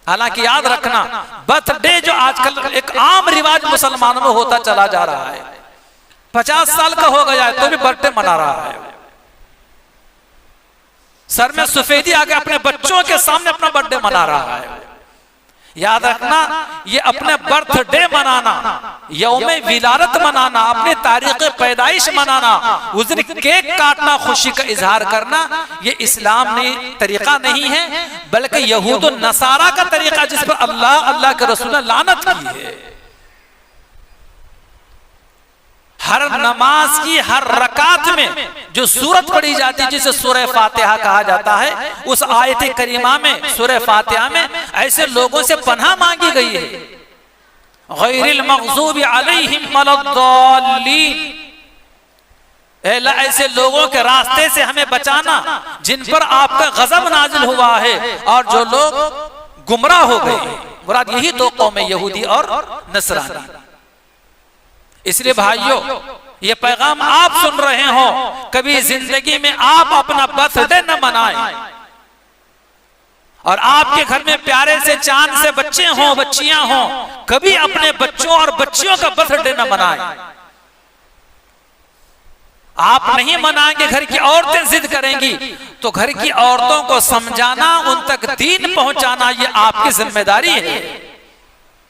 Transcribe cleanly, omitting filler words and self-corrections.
हालांकि याद रखना, बर्थडे जो आजकल एक आम रिवाज मुसलमानों में होता चला जा रहा है, 50 साल का हो गया है तो भी बर्थडे मना रहा है, सर में सफेदी आके अपने बच्चों के सामने अपना बर्थडे मना रहा है। याद रखना, ये अपने बर्थडे मनाना, यौम विलादत मनाना, अपनी तारीख पैदाइश मनाना, उस दिन केक काटना, खुशी का इजहार करना, ये इस्लाम ने तरीका नहीं है, बल्कि यहूद और नसारा का तरीका, जिस पर अल्लाह अल्लाह के रसूल ने लानत की है। हर नमाज की हर रकात में जो सूरत पढ़ी जाती है, जिसे सूरह फातिहा कहा जाता है, उस आयत करीमा में, सूरह फातिहा में ऐसे लोगों से पनाह मांगी गई है, गैरिल मग़ज़ूबि अलैहिम वलद्दाल्लीन, ऐसे लोगों के रास्ते से हमें बचाना जिन पर आपका गजब नाजिल हुआ है और जो लोग गुमराह हो गए। मुराद यही दो कौमें, यहूदी और नसरानी। इसलिए भाइयों, ये पैगाम आप सुन रहे हो, कभी जिंदगी में आप अपना बर्थडे न मनाएं, और आपके घर में प्यारे से चांद से बच्चे हों, बच्चियां हों, कभी अपने बच्चों और बच्चियों का बर्थडे न मनाएं। आप नहीं मनाएंगे, घर की औरतें जिद करेंगी, तो घर की औरतों को समझाना, उन तक दीन पहुंचाना, ये आपकी जिम्मेदारी है।